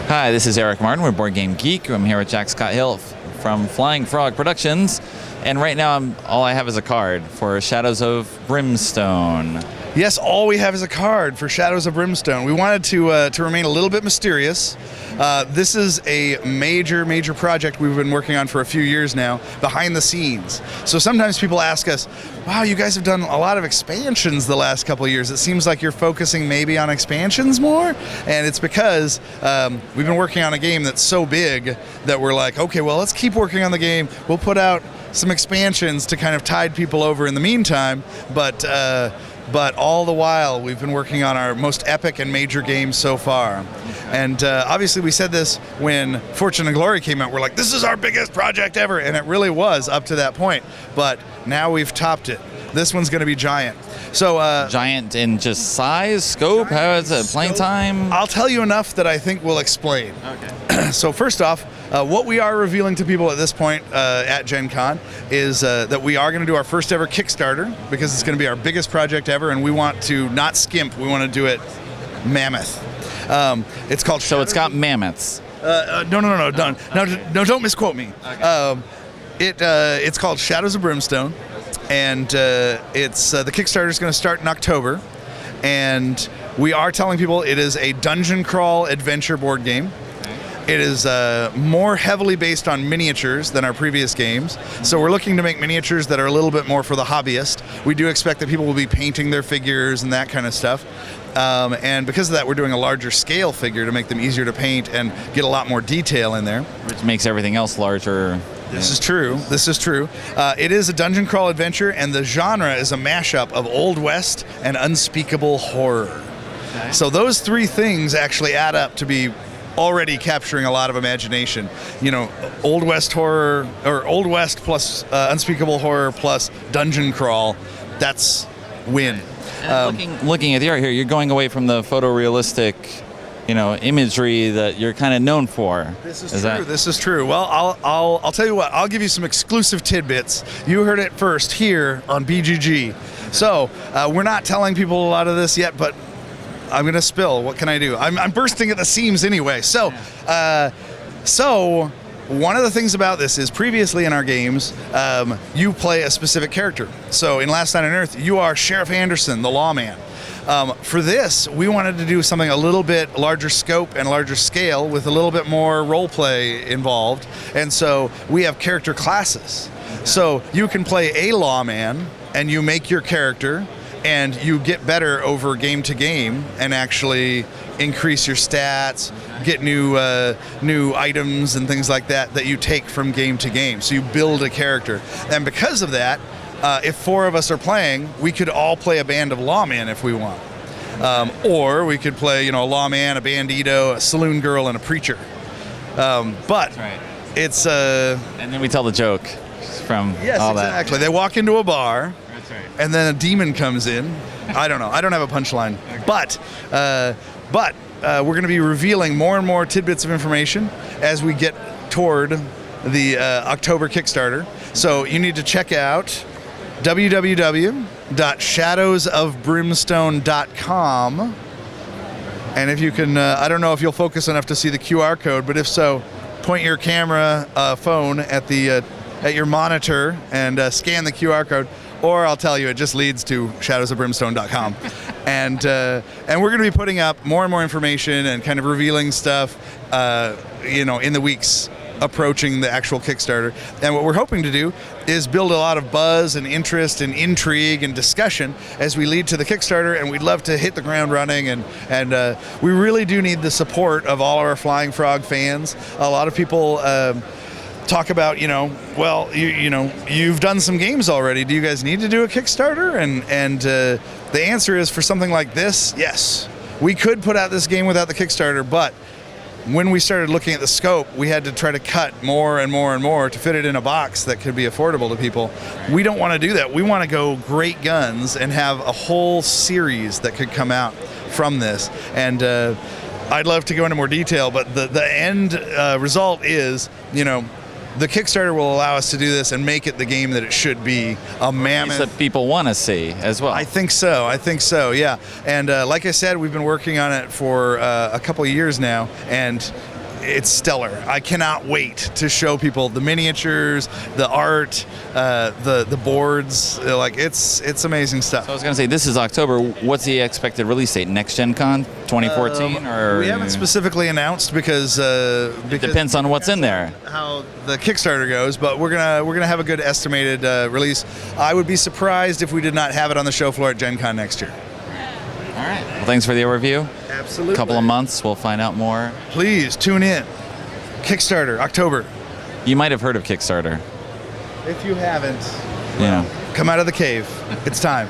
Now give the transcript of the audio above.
Hi, this is Eric Martin. We're Board Game Geek. I'm here with Jack Scott Hill from Flying Frog Productions. And right now, all I have is a card for Shadows of Brimstone. Yes, all we have is a card for Shadows of Brimstone. We wanted to remain a little bit mysterious. This is a major project we've been working on for a few years now, behind the scenes. So sometimes people ask us, wow, you guys have done a lot of expansions the last couple of years. It seems like you're focusing maybe on expansions more. And it's because we've been working on a game that's so big that we're like, okay, well, let's keep working on the game. We'll put out some expansions to kind of tide people over in the meantime, but all the while we've been working on our most epic and major games so far. And obviously we said this when Fortune and Glory came out. We're like, this is our biggest project ever, and it really was up to that point. But now we've topped it. This one's going to be giant. So giant in just size, scope, how is it, playing time? I'll tell you enough that I think will explain. Okay. So first off, what we are revealing to people at this point at Gen Con is that we are going to do our first ever Kickstarter, because it's going to be our biggest project ever, and we want to not skimp. We want to do it mammoth. It's called. So it's got mammoths. No, don't misquote me. Okay. It's called Shadows of Brimstone, and it's the Kickstarter is going to start in October, and we are telling people it is a dungeon crawl adventure board game. It is more heavily based on miniatures than our previous games. So we're looking to make miniatures that are a little bit more for the hobbyist. We do expect that people will be painting their figures and that kind of stuff. And because of that, we're doing a larger scale figure to make them easier to paint and get a lot more detail in there. Which makes everything else larger. This is true. It is a dungeon crawl adventure, and the genre is a mashup of Old West and unspeakable horror. Okay. So those three things actually add up to be already capturing a lot of imagination. You know, Old West horror, or Old West plus unspeakable horror plus dungeon crawl, that's win. Looking at the art here, you're going away from the photorealistic, imagery that you're kind of known for. This is true. Well, I'll tell you what. I'll give you some exclusive tidbits. You heard it first here on BGG. So we're not telling people a lot of this yet, but I'm gonna spill. What can I do? I'm bursting at the seams anyway. So one of the things about this is previously in our games, you play a specific character. So in Last Night on Earth, you are Sheriff Anderson, the lawman. For this, we wanted to do something a little bit larger scope and larger scale with a little bit more role play involved. And so we have character classes. So you can play a lawman and you make your character, and you get better over game to game and actually increase your stats, get new items and things like that you take from game to game. So you build a character. And because of that, if four of us are playing, we could all play a band of lawmen if we want. Or we could play, a lawman, a bandito, a saloon girl, and a preacher. But that's right. It's... and then we tell the joke from all that. Yes, exactly. They walk into a bar. That's right. And then a demon comes in. I don't know. I don't have a punchline. Okay. But we're going to be revealing more and more tidbits of information as we get toward the October Kickstarter. So you need to check out www.shadowsofbrimstone.com. And if you can, I don't know if you'll focus enough to see the QR code, but if so, point your camera phone at your monitor and scan the QR code. Or I'll tell you, it just leads to shadowsofbrimstone.com. And we're going to be putting up more and more information and kind of revealing stuff, in the weeks approaching the actual Kickstarter. And what we're hoping to do is build a lot of buzz and interest and intrigue and discussion as we lead to the Kickstarter, and we'd love to hit the ground running, and we really do need the support of all our Flying Frog fans. A lot of people talk about, you've done some games already. Do you guys need to do a Kickstarter? And the answer is, for something like this, yes. We could put out this game without the Kickstarter, but when we started looking at the scope, we had to try to cut more and more and more to fit it in a box that could be affordable to people. We don't want to do that. We want to go great guns and have a whole series that could come out from this. And I'd love to go into more detail, but the end result is, the Kickstarter will allow us to do this and make it the game that it should be, a mammoth. That people want to see as well. I think so, yeah. And like I said, we've been working on it for a couple of years now, and it's stellar. I cannot wait to show people the miniatures, the art, the boards. Like it's amazing stuff. So I was going to say, this is October. What's the expected release date? Next Gen Con 2014? Or we haven't specifically announced because it depends on what's in there. How the Kickstarter goes, but we're gonna have a good estimated release. I would be surprised if we did not have it on the show floor at Gen Con next year. All right. Well, thanks for the overview. Absolutely. A couple of months, we'll find out more. Please tune in. Kickstarter, October. You might have heard of Kickstarter. If you haven't, Yeah. come out of the cave. It's time.